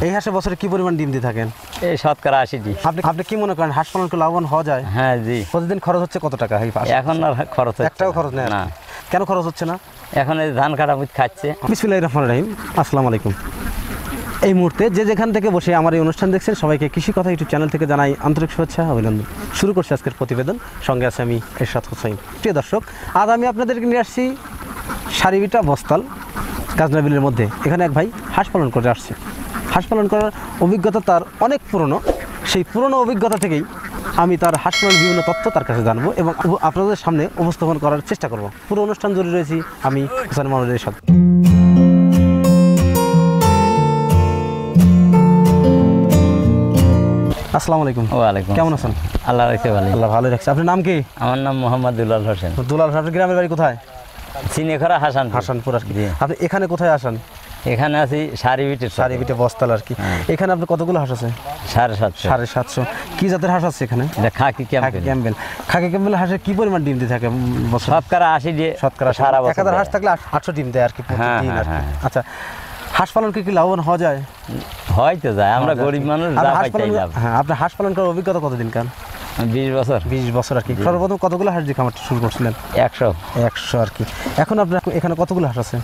এই হাঁসে বছরে কি পরিমাণ ডিম দিয়ে থাকেন? এই শতকরা 80টি। আপনি কি মনে করেন হাঁস পালন করে লাভবান হওয়া যায়? হ্যাঁ জি। প্রতিদিন খরচ হচ্ছে কত টাকা? এখন আর খরচ হচ্ছে একটাও খরচ নেই না। কেন খরচ হচ্ছে না? এখন এই ধান কাটা বুঝ খাচ্ছে। বিসমিল্লাহির রহমানির রহিম। আসসালামু আলাইকুম। এই মুহূর্তে যে যেখান থেকে বসে আমার এই অনুষ্ঠান দেখছেন সবাইকে কৃষি কথা ইউটিউব চ্যানেল থেকে জানাই আন্তরিক শুভেচ্ছা অভিনন্দন। শুরু করছি আজকের প্রতিবেদন, সঙ্গে আছে আমি এরশাদ হোসাইন। প্রিয় দর্শক, আজ আমি আপনাদেরকে নিয়ে আসছি সারিবিটা বস্তাল কাজনা বিলের মধ্যে। এখানে এক ভাই হাঁস পালন করে আসছে। হাঁস পালন করার অভিজ্ঞতা তার অনেক পুরনো। সেই পুরনো অভিজ্ঞতা থেকেই আমি তার হাঁস পালনের বিভিন্ন তথ্য তার কাছে জানবো এবং আপনাদের সামনে উপস্থাপন করার চেষ্টা করব। পুরো অনুষ্ঠান জুড়ে রয়েছি আমি হোসেন মোহাম্মদ এরশাদ। আসসালামু আলাইকুম। ওয়ালাইকুম। কেমন আছেন? আল্লাহ রাখতে ভালো। আল্লাহ ভালো রাখছে। আপনার নাম কি? আমার নাম মোহাম্মদ দুলাল হোসেন। দুলাল। আপনার গ্রামের বাড়ি কোথায়? চিনেখরা হাসান। হাসানপুর আর কি। আপনি এখানে কোথায় আসেন? এখানে আছি সারিবিটের সারিবিটে বস্তাল আর কি। এখানে আপনার কতগুলো হাঁস আছে? 750। 750। কি জাতের হাঁস আছে এখানে? এটা খাকি ক্যাম্পবেল। খাকি ক্যাম্পবেল হাঁসের কি পরিমাণ ডিম দিয়ে থাকে বছরে? শতকরা 80 দিয়ে শতকরা সারা বছর। 1000 হাঁস থাকলে 800 ডিম দেয় আর কি প্রতিদিন আর কি। আচ্ছা, হাঁস পালন কি লাভবান হওয়া যায়? হয়তো যায়, আমরা গরিব মানুষ যা পাই তাই লাভ। হ্যাঁ, আপনি হাঁস পালন করার অভিজ্ঞতা কতদিন কান? 20 বছর। 20 বছর আর কি। সর্বপ্রথম কতগুলো হাঁস দিয়ে খামারটা শুরু করছিলেন? 100 আর কি। এখন আপনার এখানে কতগুলো হাঁস আছে?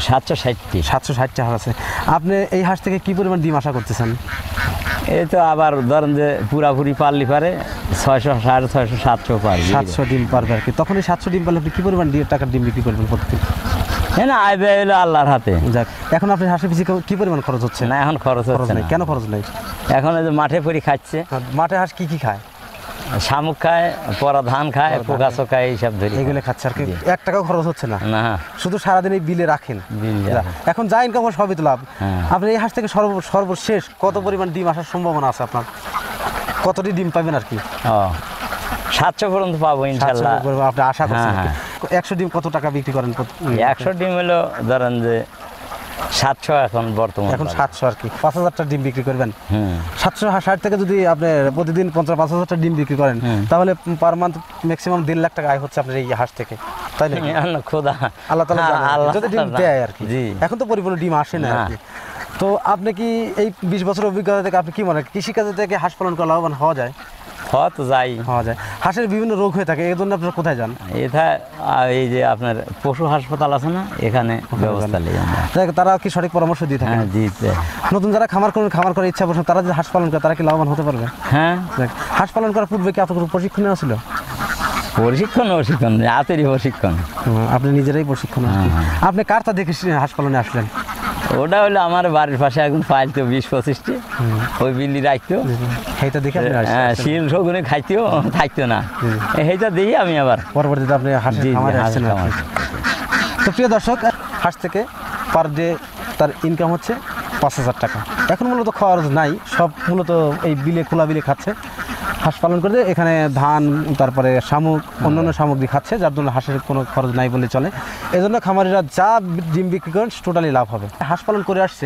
760টি। 760টা হাঁস আছে। আপনি এই হাঁস থেকে কি পরিমাণ ডিম আশা করতেছেন? এই তো আবার ধরেন যে পুরাপুরি পারলি পারে 600, 650, 700 পারবে। 700 ডিম পারবে আর কি। তখন এই 700 ডিম পারলে আপনি কি পরিমাণ টাকার ডিম বিক্রি করবেন প্রতিদিন? হ্যাঁ না, আয় ব্যয় হলো আল্লাহর হাতে। যাক, এখন আপনি হাঁসের পিছিয়ে কি পরিমাণ খরচ হচ্ছে? না, এখন খরচ হচ্ছে নেই। না। কেন খরচ নেই? এখন এই যে মাঠে পরি খাচ্ছে। মাঠে হাঁস কি খায়? শামুক খায়, পরা ধান খায়, পোকা চোকা এইসব ধরি এগুলো খাচ্ছে আর কি। 1 টাকাও খরচ হচ্ছে না। না, শুধু সারাদিন এই বিলে রাখেন। এখন যা ইনকাম সবই তো লাভ। আপনি এই হাঁস থেকে সর্বশেষ কত পরিমাণ ডিম আসার সম্ভাবনা আছে আপনার? কতটি ডিম পাবেন আর কি? 700 পর্যন্ত পাবো ইনশাল্লাহ। আপনি আশা করছেন? 100 ডিম কত টাকা বিক্রি করেন? 100 ডিম হলো ধরেন যে 700 এখন বর্তমানে। এখন 700 আর কি। 5000টা ডিম বিক্রি করবেন। 760 থেকে যদি আপনি প্রতিদিন 50,000টা ডিম বিক্রি করেন তাহলে পার মান্থ ম্যাক্সিমাম 1.5 লাখ টাকা আয় হচ্ছে আপনার এই হাঁস থেকে, তাই না? খোদা আল্লাহ তাআলা জানেন যদি ডিম দেয় আর কি। জি। এখন তো পরিপূর্ণ ডিম আসে না আর কি। তো আপনি কি এই 20 বছরের অভিজ্ঞতা থেকে আপনি কি মনে হয় কৃষিকাজ থেকে হাঁস পালন করে লাভবান হওয়া যায়? তো যাই হওয়া যায়। হাঁসের বিভিন্ন রোগ হয়ে থাকে, এই জন্য আপনারা কোথায় যান? এটা এই যে আপনার পশু হাসপাতাল আছে না, এখানে ব্যবস্থা নিয়ে আমরা। তারা কি সঠিক পরামর্শ দিয়ে থাকে? হ্যাঁ, জি। নতুন যারা খামার করার ইচ্ছা করছেন তারা যদি হাঁস পালন করে তারা কি লাভবান হতে পারবে? হ্যাঁ। হাঁস পালন করার পূর্বে কি আপনার প্রশিক্ষণ নেওয়া ছিল? প্রশিক্ষণ হাতেরই প্রশিক্ষণ। আপনি নিজেরাই প্রশিক্ষণ? আপনি কারটা দেখে হাঁস পালনে আসলেন? ওটা হলো আমার বাড়ির পাশে একদম পাইতো 20-25টি, ওই বিল্লি রাখতো। সেইটা দেখে শিল শগুনে খাইতেও থাকতো না, সেইটা দেখি আমি আবার পরবর্তীতে আপনি হাঁসের খামারে আসছেন। তো প্রিয় দর্শক, হাঁস থেকে পার ডে তার ইনকাম হচ্ছে 5000 টাকা। এখন মূলত খরচ নাই, সব মূলত এই খোলা বিলে খাচ্ছে। হাঁস পালন করে এখানে ধান, তারপরে শামুক, অন্যান্য সামগ্রী খাচ্ছে, যার জন্য হাঁসের কোনো খরচ নাই বলে চলে। এই জন্য খামারিরা যা ডিম বিক্রি করেন টোটালি লাভ হবে। হাঁস পালন করে আসছে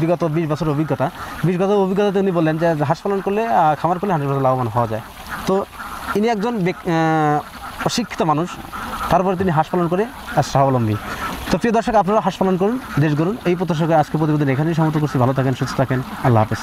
বিগত 20 বছর অভিজ্ঞতা। 20 বছর অভিজ্ঞতাতে উনি বললেন যে হাঁস পালন করলে, খামার করলে 100% লাভবান হওয়া যায়। তো ইনি একজন অশিক্ষিত মানুষ, তারপরে তিনি হাঁস পালন করে স্বাবলম্বী। তো প্রিয় দর্শক, আপনারা হাঁস পালন করুন, দেশ গড়ুন। এই প্রত্যাশা আজকে প্রতিবেদন এখানেই সমাপ্ত করছি। ভালো থাকেন, সুস্থ থাকেন। আল্লাহ হাফেজ।